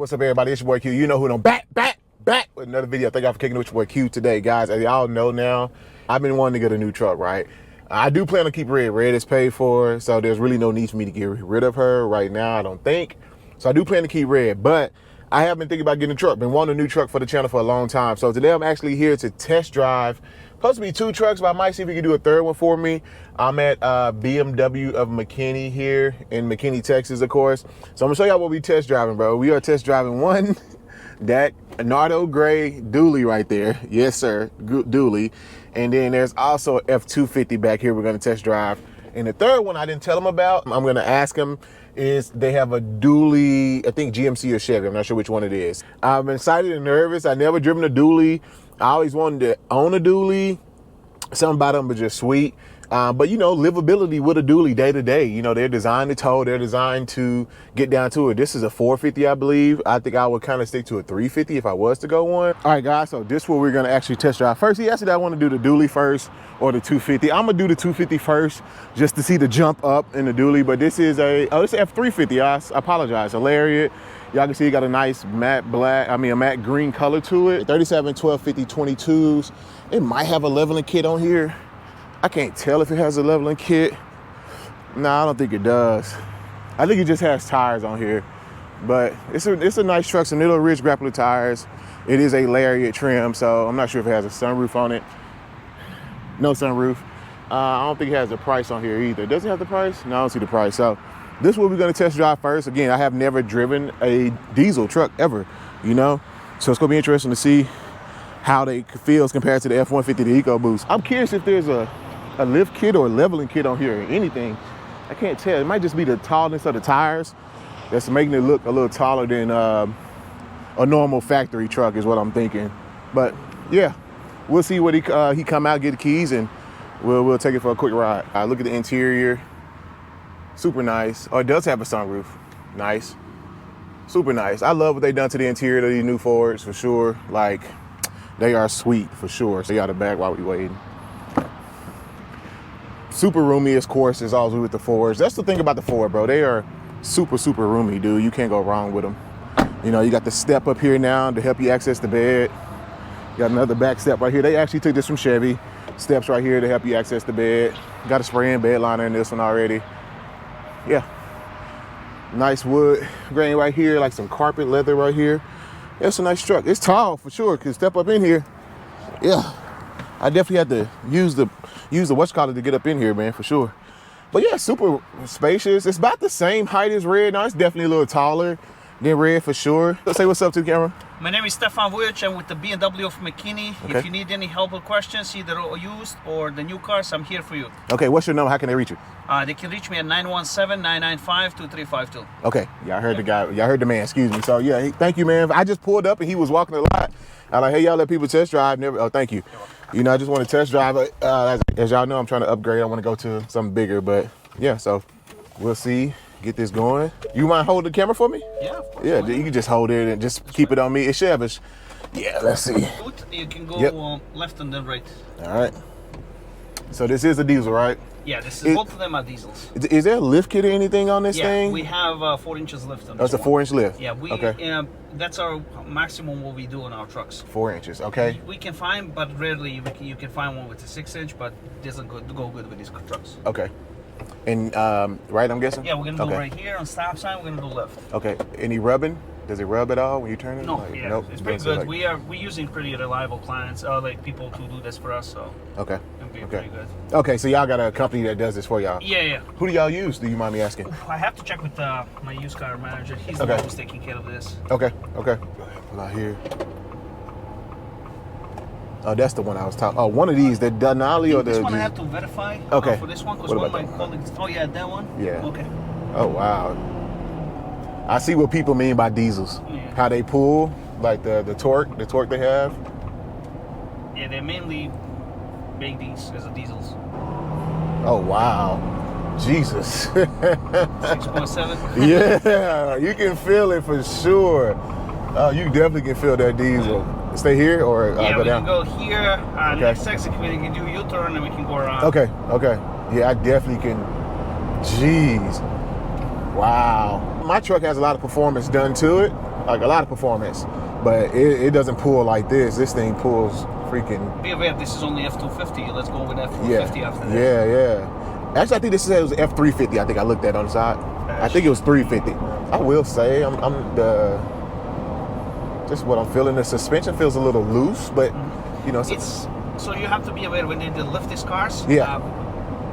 What's up, everybody? It's your boy Q. You know who I'm back with another video. Thank y'all for kicking with your boy Q today, guys. As y'all know now, I've been wanting to get a new truck, right? I do plan to keep Red. Red is paid for, so there's really no need for me to get rid of her right now, I don't think. So I do plan to keep Red, but I have been thinking about getting a truck. Been wanting a new truck for the channel for a long time. So today I'm actually here to test drive. Supposed to be 2 trucks, but I might see if we can do a 3rd one for me. I'm at BMW of McKinney here in McKinney, Texas, of course. So I'm gonna show y'all what we test driving, bro. We are test driving one, that Nardo Gray dually right there. Yes, sir, dually. And then there's also a F250 back here we're gonna test drive. And the 3rd one I didn't tell him about. I'm gonna ask him, is they have a dually, I think GMC or Chevy, I'm not sure which one it is. I'm excited and nervous. I never driven a dually. I always wanted to own a dually. Something about them was just sweet. But you know, livability with a dually day to day. You know, they're designed to tow, they're designed to get down to it. This is a 450, I believe. I think I would kind of stick to a 350 if I was to go one. All right, guys, so this is what we're gonna actually test drive. First, he asked me, I want to do the dually first or the 250. I'm gonna do the 250 first just to see the jump up in the dually. But this is a, it's an F350, I apologize, a Lariat. Y'all can see it got a nice matte matte green color to it. 37, 12, 50, 22s. It might have a leveling kit on here. I can't tell if it has a leveling kit. Nah, I don't think it does. I think it just has tires on here. But it's a nice truck, some little Ridge grappler tires. It is a Lariat trim, so I'm not sure if it has a sunroof on it. No sunroof. I don't think it has a price on here either. Does it have the price? No, I don't see the price. So this is what we're gonna test drive first. Again, I have never driven a diesel truck ever, you know? So it's gonna be interesting to see how they feels compared to the F150, the EcoBoost. I'm curious if there's a lift kit or a leveling kit on here or anything. I can't tell. It might just be the tallness of the tires that's making it look a little taller than a normal factory truck is what I'm thinking. But yeah, we'll see what he come out, get the keys, and we'll take it for a quick ride. Look at the interior. Super nice. Oh, it does have a sunroof. Nice. Super nice. I love what they done to the interior of these new Fords for sure. Like, they are sweet for sure. So you got the back while we waiting. Super roomy, of course, as always with the Fords. That's the thing about the Ford, bro. They are super, super roomy, dude. You can't go wrong with them. You know, you got the step up here now to help you access the bed. You got another back step right here. They actually took this from Chevy. Steps right here to help you access the bed. Got a spray-in bed liner in this one already. Yeah. Nice wood grain right here, like some carpet leather right here. Yeah, it's a nice truck. It's tall for sure. Can step up in here. Yeah. I definitely had to use the whatchamacallit to get up in here, man, for sure. But yeah, super spacious. It's about the same height as Red. Now it's definitely a little taller than Red for sure. Let's say what's up to the camera. My name is Stefan Vujic. I'm with the BMW of McKinney. Okay. If you need any help or questions, either used or the new cars, I'm here for you. Okay, what's your number? How can they reach you? They can reach me at 917-995-2352. Okay, y'all heard the guy. Y'all heard the man, excuse me. So yeah, thank you, man. I just pulled up and he was walking a lot. I'm like, hey, y'all let people test drive. Oh, thank you. You know, I just want to test drive. As y'all know, I'm trying to upgrade. I want to go to something bigger, but yeah, so we'll see. Get this going. You mind holding the camera for me? Yeah, of course. Yeah, you can just hold it and just keep it on me. It should have yeah, let's see. You can go left and then right. All right. So this is a diesel, right? Yeah, both of them are diesels. Is there a lift kit or anything on this thing? Yeah, we have 4 inches lift on this. That's a 4-inch lift? Yeah, okay. That's our maximum what we do on our trucks. 4 inches, okay. We can find, but rarely you can find one with a 6-inch, but it doesn't go good with these trucks. Okay. And right, I'm guessing? Yeah, we're gonna go right here on stop sign. We're gonna go left. Okay. Any rubbing? Does it rub at all when you turn it? No. Like, yeah. Nope. It's pretty good. We're using pretty reliable clients, like people who do this for us. So. Okay. It'll be pretty good. Okay, so y'all got a company that does this for y'all. Yeah, yeah. Who do y'all use? Do you mind me asking? I have to check with my used car manager. He's the one who's taking care of this. Okay. Okay. Pull out here. Oh, that's the one I was talking. Oh, one of these, the Denali or the. This one I have to verify. Okay. For this one, because one of my colleagues. Oh yeah, that one. Yeah. Okay. Oh wow. I see what people mean by diesels. Yeah. How they pull, like the torque they have. Yeah, they mainly make these as a diesels. Oh wow. Jesus. 6.7. Yeah, you can feel it for sure. You definitely can feel that diesel. Stay here or yeah, go down? We can go here. Next exit, we can do U-turn and we can go around. Okay, okay. Yeah, I definitely can. Jeez. Wow. My truck has a lot of performance done to it. like a lot of performance, but it doesn't pull like this. This thing pulls freaking. Be aware, this is only F250. Let's go with F450 Yeah, after this. yeah. Actually, I think this says F350. I think I looked at on the side. I think it was 350. I will say, just what I'm feeling. The suspension feels a little loose, but you know, It's so you have to be aware when they lift these cars. Yeah.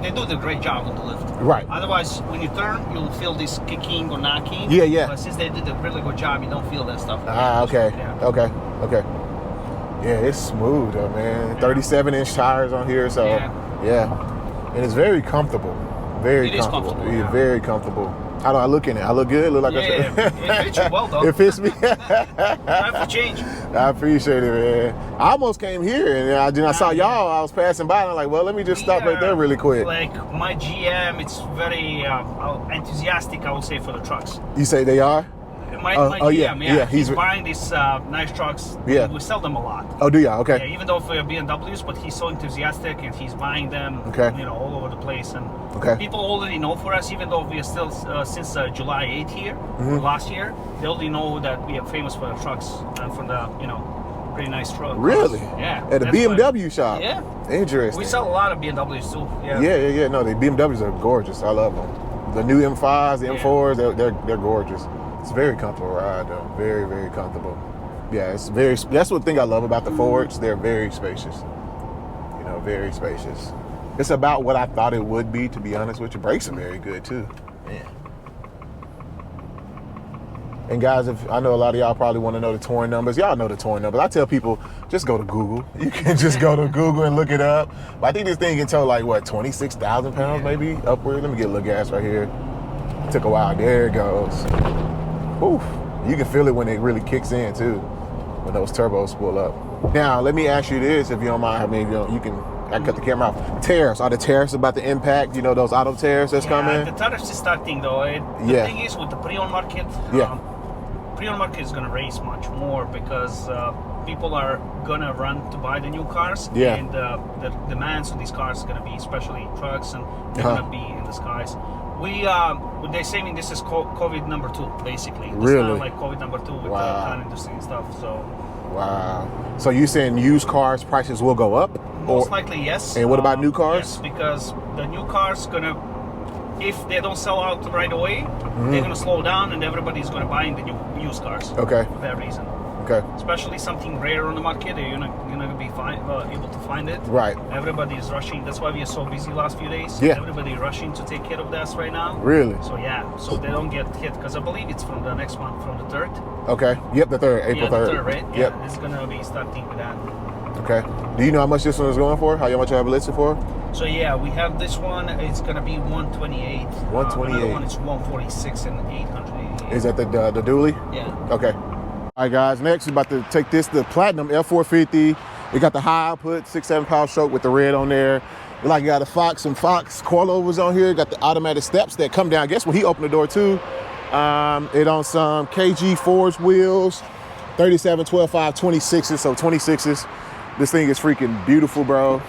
They do the great job on the lift. Right. Otherwise, when you turn, you'll feel this kicking or knocking. Yeah, yeah. But since they did a really good job, you don't feel that stuff. Okay. Yeah. Okay. Yeah, it's smooth though, man. 37-inch tires on here, so yeah. And it's very comfortable. Very comfortable. Yeah. Very comfortable. How do I look in it? I look good? Look like Yeah, it fits you well though. It fits me. Time for change. I appreciate it, man. I almost came here and I saw y'all. I was passing by and I'm like, well, let me just stop right there really quick. Like my GM, it's very enthusiastic, I would say, for the trucks. You say they are? My GM, yeah. He's buying these nice trucks. Yeah. We sell them a lot. Oh, do y'all? Okay. Yeah, even though we're BMWs, but he's so enthusiastic and he's buying them, all over the place. And people already know for us, even though we are still since July 8th here, last year, they already know that we are famous for the trucks and for the, pretty nice trucks. Really? Yeah. At a BMW shop? Yeah. Interesting. We sell a lot of BMWs too. Yeah. No, the BMWs are gorgeous. I love them. The new M5s, the M4s, they're gorgeous. It's a very comfortable ride though. Very, very comfortable. Yeah, that's one thing I love about the Fords. They're very spacious. Very spacious. It's about what I thought it would be, to be honest with you. Brakes are very good too. Man. And guys, I know a lot of y'all probably want to know the towing numbers. Y'all know the towing numbers. I tell people, just go to Google. You can just go to Google and look it up. But I think this thing can tow like, what, 26,000 pounds maybe upward? Let me get a little gas right here. Took a while. There it goes. Oof. You can feel it when it really kicks in too, when those turbos spool up. Now, let me ask you this, if you don't mind. I mean, I can cut the camera off. Tariffs. Are the tariffs about to impact, those auto tariffs that's coming? The tariffs is starting though. The thing is with the pre-owned market, pre-owned market is going to raise much more because people are going to run to buy the new cars. Yeah. And the demands on these cars is going to be, especially trucks, and they're going to be in the skies. They're saying this is COVID number 2, basically. It's really? not like COVID number 2 with the car industry and stuff. So. Wow. So you saying used cars prices will go up? Most likely, yes. And what about new cars? Yes, because the new cars if they don't sell out right away, they're gonna slow down, and everybody's gonna buy the new used cars. Okay. For that reason. Okay. Especially something rare on the market, you're not gonna be able to find it. Right. Everybody's rushing. That's why we are so busy last few days. Yeah. Everybody's rushing to take care of this right now. Really? So they don't get hit, because I believe it's from the next month, from the 3rd. Okay. Yep, the 3rd, April 3rd. The 3rd, right? Yep. Yeah, it's gonna be starting with that. Okay. Do you know how much this one is going for? How much you have it listed for? So yeah, we have this one. It's gonna be 128. 128. Another one is 146 and 888. Is that the dually? Yeah. Okay. All right, guys. Next, we're about to take the Platinum F450. It got the high output 6-7 power stroke with the red on there. You got some Fox coilovers on here. Got the automatic steps that come down. I guess when he opened the door too. It on some KG Forge wheels. 37, 12, 5, 26s. So 26s. This thing is freaking beautiful, bro.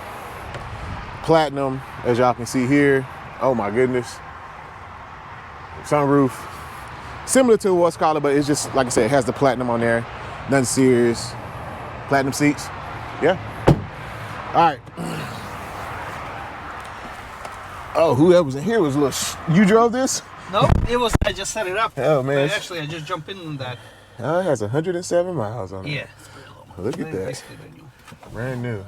Platinum, as y'all can see here. Oh my goodness. Sunroof. Similar to what's called, but it's just, like I said, it has the platinum on there. Nothing serious. Platinum seats. Yeah. All right. Oh, whoever was in here was a little. You drove this? No, I just set it up. Oh man. Actually, I just jumped in on that. Oh, it has 107 miles on it. Yeah. Look at that. Brand new.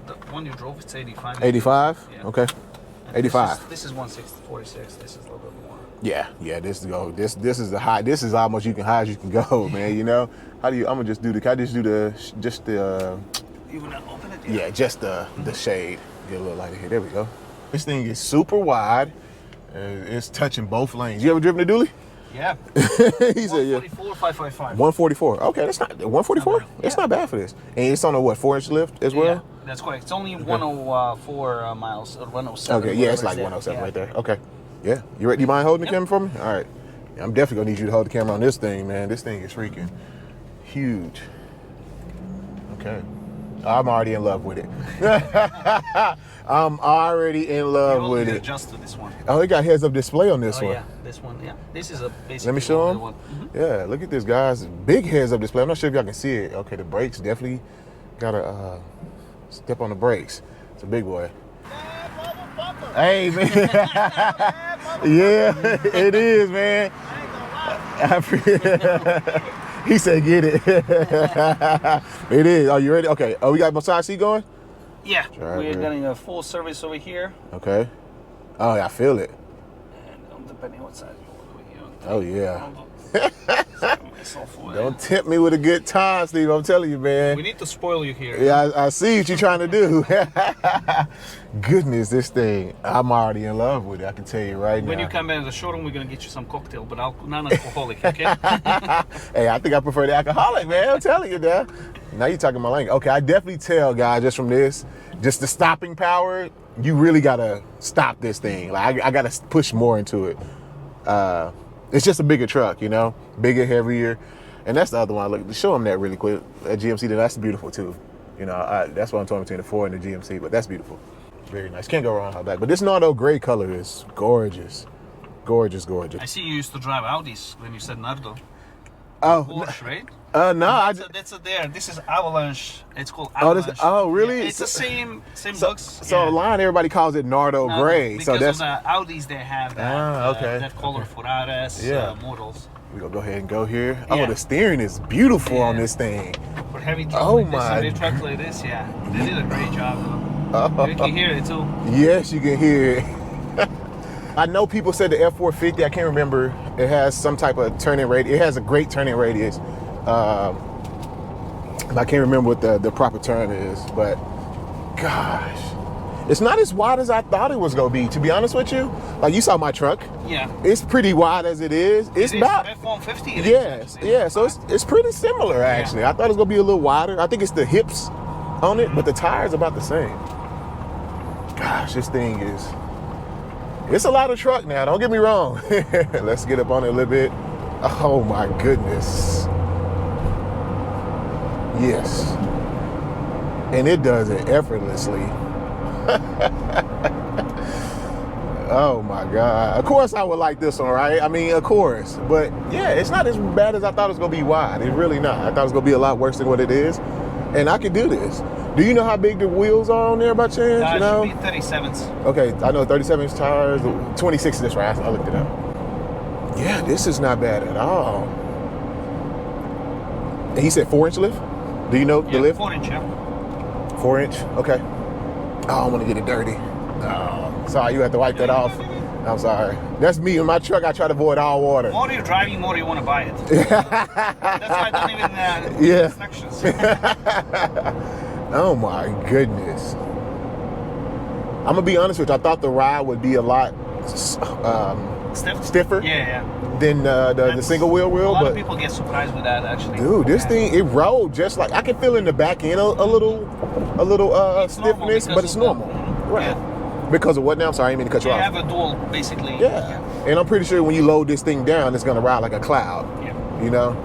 The one you drove, it's 85. 85? Yeah. Okay. 85. This is 146. This is a little bit more. Yeah. This is the high. This is almost high as you can go, man. How do you? I'm gonna just do the. Can I just do the? You wanna open it? Yeah, just the shade. Get a little lighter here. There we go. This thing is super wide. It's touching both lanes. You ever driven a dually? Yeah. He said, yeah. 144, 555. 144. Okay, that's not 144. Yeah. It's not bad for this. And it's on a 4-inch lift as well. Yeah, that's correct. It's only 104 miles or 107. Okay, yeah, it's like 107 right there. Okay, yeah. You ready? You mind holding the camera for me? All right. Yeah, I'm definitely gonna need you to hold the camera on this thing, man. This thing is freaking huge. Okay. I'm already in love with it. I'm already in love with it. Adjust to this one. Oh, it got heads-up display on this one. Yeah, this one. Yeah, this is a basically. Let me show them. One. Yeah, look at this, guys. Big heads-up display. I'm not sure if y'all can see it. Okay, the brakes definitely gotta step on the brakes. It's a big boy. Hey, man. Yeah, it is, man. He said, get it. It is. Are you ready? Okay. Oh, we got massage seat going? Yeah. We're getting a full service over here. Okay. Oh, yeah, I feel it. And depending what side you want. Oh, yeah. Don't tempt me with a good time, Steve. I'm telling you, man. We need to spoil you here. Yeah, I see what you're trying to do. Goodness, this thing, I'm already in love with it. I can tell you right now. When you come in the showroom, we're going to get you some cocktail, but non-alcoholic, okay? Hey, I think I prefer the alcoholic, man. I'm telling you that. Now you're talking my language. Okay, I definitely tell, guys, just from this, just the stopping power, you really got to stop this thing. Like, I got to push more into it. It's just a bigger truck, you know, bigger, heavier. And that's the other one. Look, show them that really quick. At GMC, that's beautiful too. You know, that's what I'm talking between the Ford and the GMC, but that's beautiful. Very nice. Can't go wrong with that. But this Nardo gray color is gorgeous. Gorgeous, gorgeous. I see you used to drive Audis when you said Nardo. Oh. Porsche, right? No. That's there. This is Avalanche. It's called Avalanche. Oh, really? Yeah, it's the same looks. So line, everybody calls it Nardo gray. Because so that's of the Audis, they have that, that color for RS models. We're going to go ahead and go here. Yeah. Oh, the steering is beautiful on this thing. For heavy truck like truck like this, yeah. They did a great job, though. You can hear it, too. Yes, you can hear it. I know people said the F450, I can't remember. It has some type of turning radius. It has a great turning radius. I can't remember what the proper turn is, but gosh. It's not as wide as I thought it was gonna be, to be honest with you. Like, you saw my truck. Yeah. It's pretty wide as it is. It's about F-150. Yes, yeah. So it's pretty similar actually. I thought it was gonna be a little wider. I think it's the hips on it, but the tire's about the same. Gosh, this thing it's a lot of truck now, don't get me wrong. Let's get up on it a little bit. Oh my goodness. Yes. And it does it effortlessly. Oh my God. Of course I would like this one, right? I mean, of course. But yeah, it's not as bad as I thought it was gonna be wide. It's really not. I thought it was gonna be a lot worse than what it is. And I could do this. Do you know how big the wheels are on there by chance? You know? It should be 37s. Okay, I know 37-inch tires, 26 is this, right? I looked it up. Yeah, this is not bad at all. And he said 4-inch lift? Do you know the lift? 4-inch, yeah. 4-inch, okay. Oh, I want to get it dirty. Oh, sorry, you have to wipe that off. I'm sorry. That's me in my truck. I try to avoid all water. The more you're driving, the more you want to buy it. That's why I don't even instructions. Oh my goodness. I'm gonna be honest with you. I thought the ride would be a lot stiffer. Than the single wheel. A lot of people get surprised with that, actually. Dude, this thing, it rolled just like, I can feel in the back end a little stiffness, but it's normal. Right. Yeah. Because of what now? I'm sorry, I didn't mean to cut you off. You have a dual, basically. Yeah. And I'm pretty sure when you load this thing down, it's gonna ride like a cloud. Yeah. You know?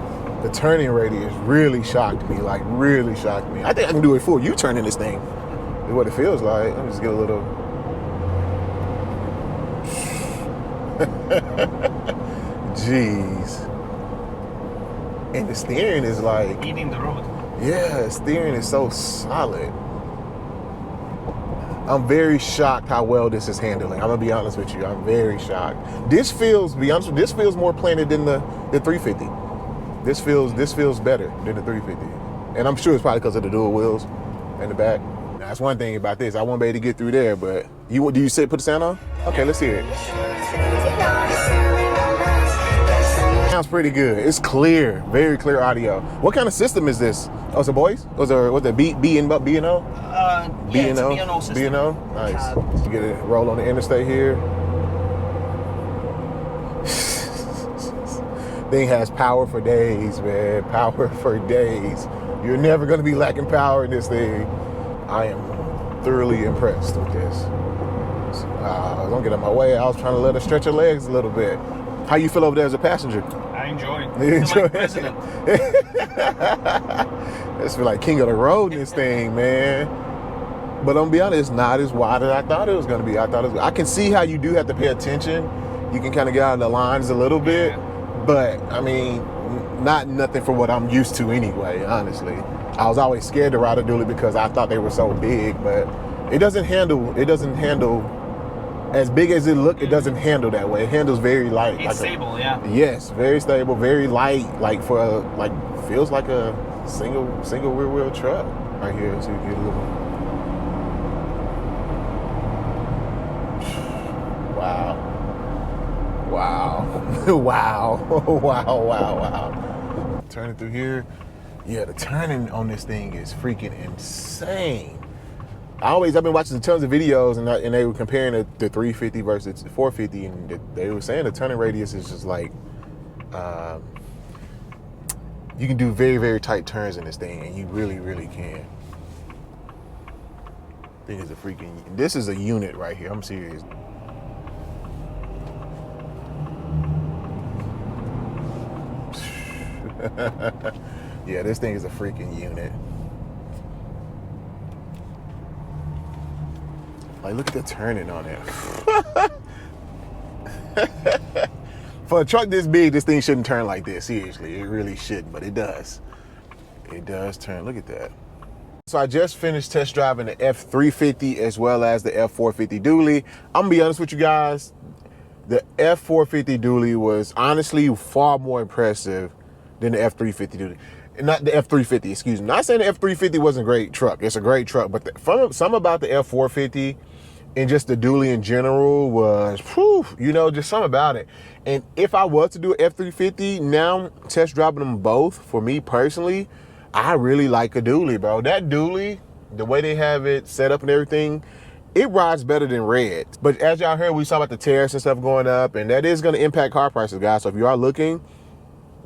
The turning radius really shocked me, like really shocked me. I think I can do a full U-turn in this thing. Is what it feels like. Let me just get a little. Jeez. And the steering is like eating the road. Yeah, the steering is so solid. I'm very shocked how well this is handling. I'm gonna be honest with you. I'm very shocked. This feels, this feels more planted than the 350. This feels better than the 350. And I'm sure it's probably because of the dual wheels in the back. Now, that's one thing about this. I won't be able to get through there, but do you put the sound on? Okay, let's hear it. Sounds pretty good. It's clear, very clear audio. What kind of system is this? Oh, it's a voice? What's the B&O? B&O? B&O system. B&O? Nice. You get it roll on the interstate here. Thing has power for days, man. Power for days. You're never going to be lacking power in this thing. I am thoroughly impressed with this. Don't get in my way. I was trying to let her stretch her legs a little bit. How you feel over there as a passenger? I enjoy it. You enjoy like president. This feel like king of the road in this thing, man. But I'm gonna be honest, it's not as wide as I thought it was gonna be. I can see how you do have to pay attention. You can kind of get out of the lines a little bit, but I mean, nothing for what I'm used to anyway, honestly. I was always scared to ride a dually because I thought they were so big, but it doesn't handle as big as it look. It doesn't handle that way. It handles very light. It's stable, yeah. Yes, very stable, very light. Like feels like a single rear wheel truck right here. So you get a little. Wow. Wow. Turning through here. Yeah, the turning on this thing is freaking insane. I've been watching tons of videos and they were comparing the 350 versus 450, and they were saying the turning radius is just like, you can do very, very tight turns in this thing, and you really, really can. This is a unit right here, I'm serious. Yeah, this thing is a freaking unit. Like, look at the turning on it. For a truck this big, this thing shouldn't turn like this. Seriously, it really shouldn't, but it does. It does turn. Look at that. So I just finished test driving the F350 as well as the F450 dually. I'm gonna be honest with you guys. The F450 dually was honestly far more impressive than the F350 dually. Not the F350, excuse me. Not saying the F350 wasn't a great truck. It's a great truck, but some about the F450 and just the dually in general was, whew, you know, just something about it. And if I was to do an F350, now test driving them both, for me personally, I really like a dually, bro. That dually, the way they have it set up and everything, it rides better than red. But as y'all heard, we saw about the tariffs and stuff going up, and that is going to impact car prices, guys. So if you are looking,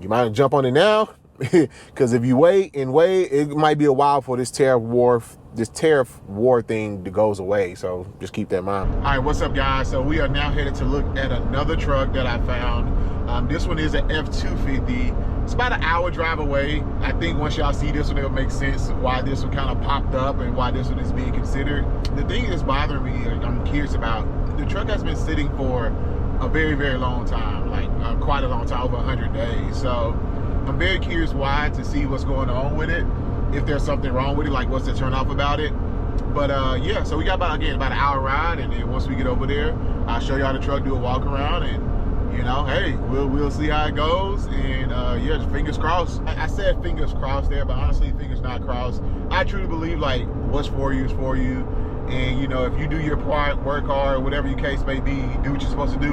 you might jump on it now, because if you wait, it might be a while for this tariff war thing that goes away. So just keep that in mind. All right, what's up, guys? So we are now headed to look at another truck that I found. This one is an F250. It's about an hour drive away. I think once y'all see this one, it'll make sense why this one kind of popped up and why this one is being considered. The thing that's bothering me, I'm curious about, the truck has been sitting for a very, very long time, like quite a long time, over 100 days. So I'm very curious why, to see what's going on with it, if there's something wrong with it, like what's the turn off about it. But yeah, so we got about an hour ride, and then once we get over there, I'll show y'all the truck, do a walk around, and you know, hey, we'll see how it goes. And yeah, just fingers crossed. I said fingers crossed there, but honestly, fingers not crossed. I truly believe, like, what's for you is for you. And you know, if you do your part, work hard, whatever your case may be, do what you're supposed to do,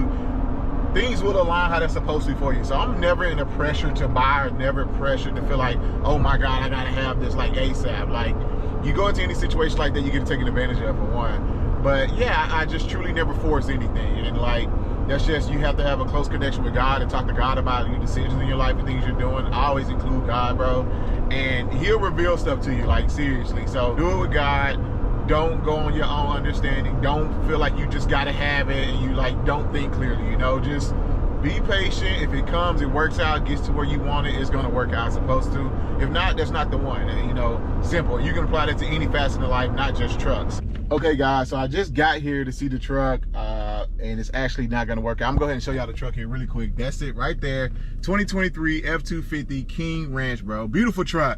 things will align how they're supposed to be for you. So I'm never in a pressure to buy, or never pressured to feel like, oh my God, I gotta have this like ASAP. Like, you go into any situation like that, you get taken advantage of, for one. But yeah, I just truly never force anything. And like, that's just, you have to have a close connection with God and talk to God about your decisions in your life and things you're doing. I always include God, bro. And he'll reveal stuff to you, like, seriously. So do it with God. Don't go on your own understanding. Don't feel like you just gotta have it and you like don't think clearly, you know. Just be patient. If it comes, it works out, gets to where you want it, it's gonna work out as supposed to. If not, that's not the one. And, you know, simple. You can apply that to any facet of life, not just trucks. Okay, guys, so I just got here to see the truck, and it's actually not gonna work out. I'm gonna go ahead and show y'all the truck here really quick. That's it right there. 2023 F250 King Ranch, bro. Beautiful truck.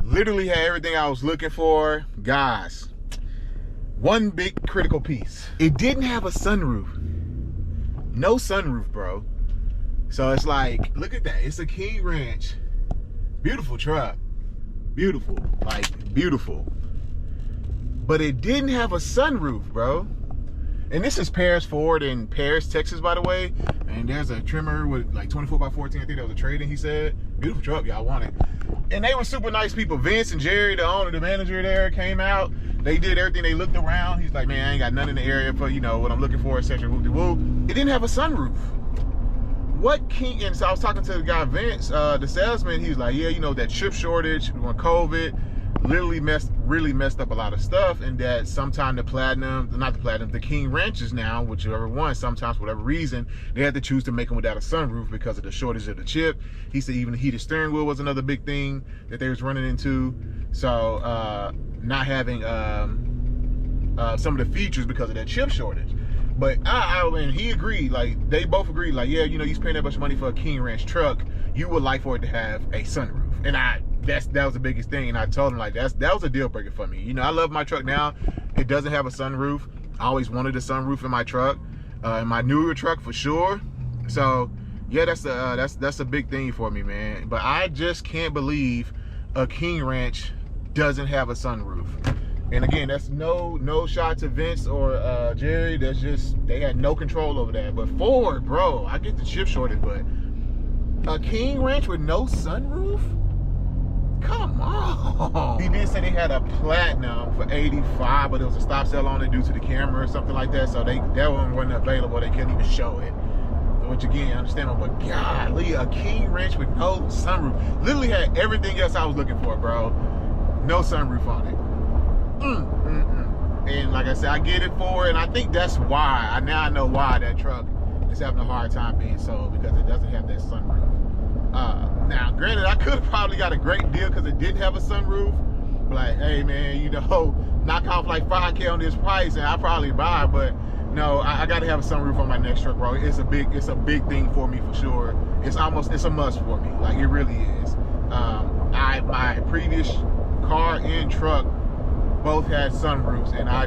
Literally had everything I was looking for. Guys, one big critical piece. It didn't have a sunroof. No sunroof, bro. So it's like, look at that. It's a King Ranch. Beautiful truck. Beautiful. Like, beautiful. But it didn't have a sunroof, bro. And this is Paris Ford in Paris, Texas, by the way. And there's a trimmer with like 24x14. I think that was a trade-in, he said. Beautiful truck, y'all want it. And they were super nice people. Vince and Jerry, the owner, the manager there, came out. They did everything. They looked around. He's like, man, I ain't got nothing in the area for, you know, what I'm looking for, etc. Whoop-de-woo. It didn't have a sunroof. What King, and so I was talking to the guy, Vince, the salesman. He was like, yeah, you know, that chip shortage, when COVID, literally really messed up a lot of stuff, and that sometimes the King Ranches now, whichever one, sometimes for whatever reason, they had to choose to make them without a sunroof because of the shortage of the chip. He said even the heated steering wheel was another big thing that they was running into. So not having some of the features because of that chip shortage. But and he agreed, like they both agreed, like, yeah, you know, you spend that much money for a King Ranch truck, you would like for it to have a sunroof. And that was the biggest thing. And I told him, like, that was a deal breaker for me. You know, I love my truck now. It doesn't have a sunroof. I always wanted a sunroof in my truck, in my newer truck for sure. So yeah, that's a big thing for me, man. But I just can't believe a King Ranch doesn't have a sunroof. And again, that's no shot to Vince or Jerry. That's just, they had no control over that. But Ford, bro, I get the chip shortage, but a King Ranch with no sunroof? Come on. He did say they had a Platinum for $85, but there was a stop sale on it due to the camera or something like that. So that one wasn't available. They couldn't even show it. Which again, understandable, but golly, a King Ranch with no sunroof. Literally had everything else I was looking for, bro. No sunroof on it. And like I said, I get it for it, and I think that's why, now I know why that truck is having a hard time being sold, because it doesn't have that sunroof. Now, granted, I could have probably got a great deal because it didn't have a sunroof. Like, hey man, you know, knock off like $5K on this price and I'll probably buy it, but no, I gotta have a sunroof on my next truck, bro. It's a big thing for me for sure. It's a must for me. Like, it really is. My previous car and truck both had sunroofs, and I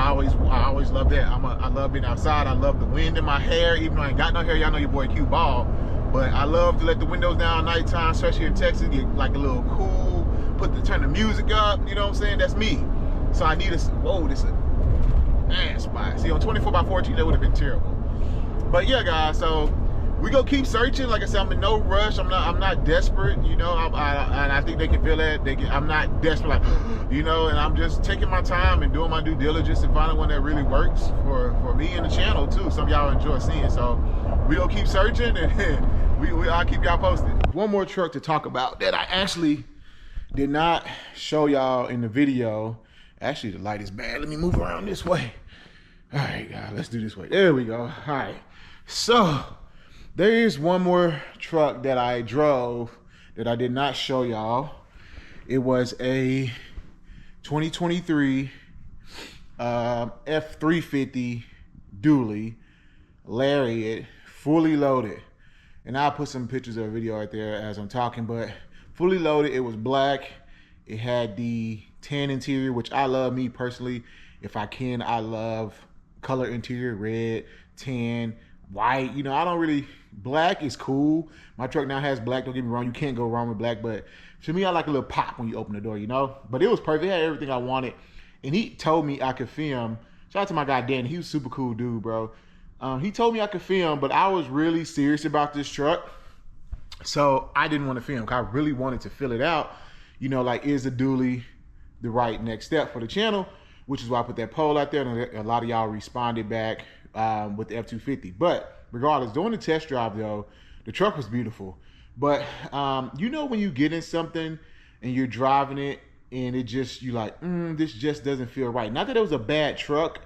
always love that. I love being outside. I love the wind in my hair, even though I ain't got no hair. Y'all know your boy Q bald, but I love to let the windows down at nighttime, especially in Texas, get like a little cool, turn the music up, you know what I'm saying? That's me. So I need this is a man spot. See, on 24x14, that would have been terrible. But yeah, guys, so we gonna keep searching. Like I said, I'm in no rush. I'm not desperate, you know. And I think they can feel that. I'm not desperate, like, you know. And I'm just taking my time and doing my due diligence and finding one that really works for me and the channel too. Some of y'all enjoy seeing. So we gonna keep searching, and I'll keep y'all posted. One more truck to talk about that I actually did not show y'all in the video. Actually, the light is bad. Let me move around this way. All right, guys, let's do this way. There we go. All right, so there is one more truck that I drove that I did not show y'all. It was a 2023 F250 dually Lariat, fully loaded. And I'll put some pictures of a video right there as I'm talking, but fully loaded. It was black. It had the tan interior, which I love. Me personally, if I can, I love color interior, red, tan, white. You know, I don't really, black is cool. My truck now has black, don't get me wrong, you can't go wrong with black, but to me, I like a little pop when you open the door, you know? But it was perfect. It had everything I wanted. And he told me I could film. Shout out to my guy Dan, he was a super cool dude, bro. He told me I could film, but I was really serious about this truck. So I didn't want to film, because I really wanted to fill it out. You know, like, is a dually the right next step for the channel? Which is why I put that poll out there, and a lot of y'all responded back with the F250. But regardless, during the test drive though, the truck was beautiful. But you know, when you get in something and you're driving it and it just, you like, this just doesn't feel right. Not that it was a bad truck,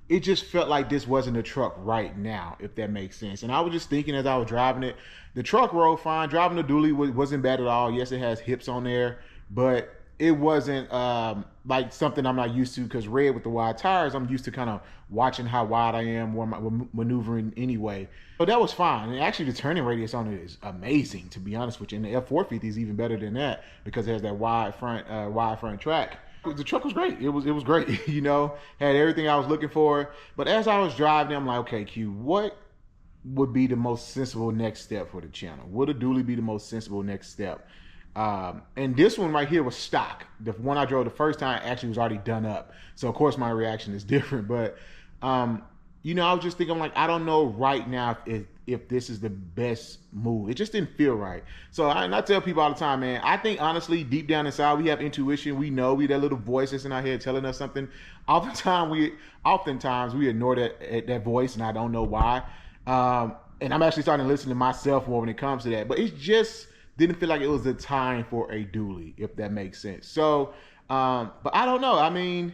it just felt like this wasn't a truck right now, if that makes sense. And I was just thinking as I was driving it, the truck rolled fine. Driving the dually wasn't bad at all. Yes, it has hips on there, but it wasn't like something I'm not used to, because red with the wide tires, I'm used to kind of watching how wide I am, where I'm maneuvering anyway. So that was fine. And actually the turning radius on it is amazing, to be honest with you. And the F450 is even better than that, because it has that wide front track. The truck was great. It was great, you know, had everything I was looking for. But as I was driving, I'm like, okay, Q, what would be the most sensible next step for the channel? Would a dually be the most sensible next step? And this one right here was stock. The one I drove the first time actually was already done up. So of course my reaction is different, but you know, I was just thinking, like, I don't know right now if this is the best move. It just didn't feel right. So I tell people all the time, man, I think honestly, deep down inside, we have intuition. We know we that little voice that's in our head telling us something. Oftentimes we ignore that voice, and I don't know why. And I'm actually starting to listen to myself more when it comes to that. But it's just didn't feel like it was the time for a dually, if that makes sense. So, but I don't know. I mean,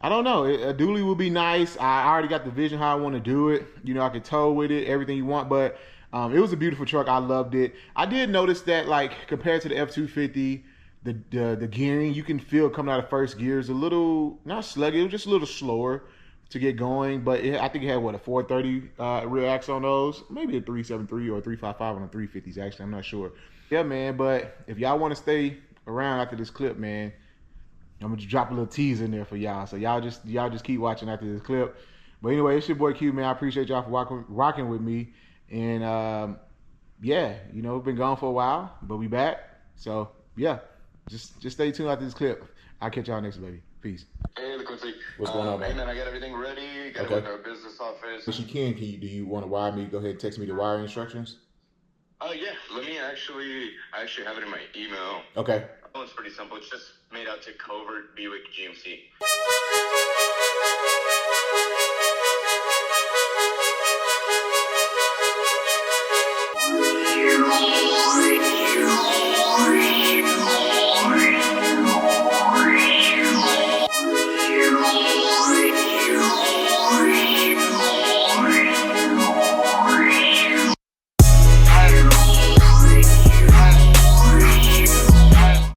I don't know. A dually would be nice. I already got the vision how I want to do it. You know, I could tow with it, everything you want. But it was a beautiful truck. I loved it. I did notice that, like, compared to the F250, the gearing you can feel coming out of first gear is a little not sluggish, it was just a little slower to get going. But I think it had what, a 430 rear axle on those, maybe a 373 or a 355 on the 350s. Actually, I'm not sure. Yeah, man. But if y'all want to stay around after this clip, man, I'm gonna just drop a little teaser in there for y'all. So y'all just keep watching after this clip. But anyway, it's your boy Q, man. I appreciate y'all for rocking with me. And yeah, you know, we've been gone for a while, but we back. So yeah, just stay tuned after this clip. I'll catch y'all next, baby. Peace. Hey, Quincy. What's going on, man? Hey, man, I got everything ready. Got it with our business office. If you can do you want to wire me? Go ahead and text me the wiring instructions. Yeah. Let me I actually have it in my email. Okay. Oh, it's pretty simple. It's just made out to Covert Buick GMC.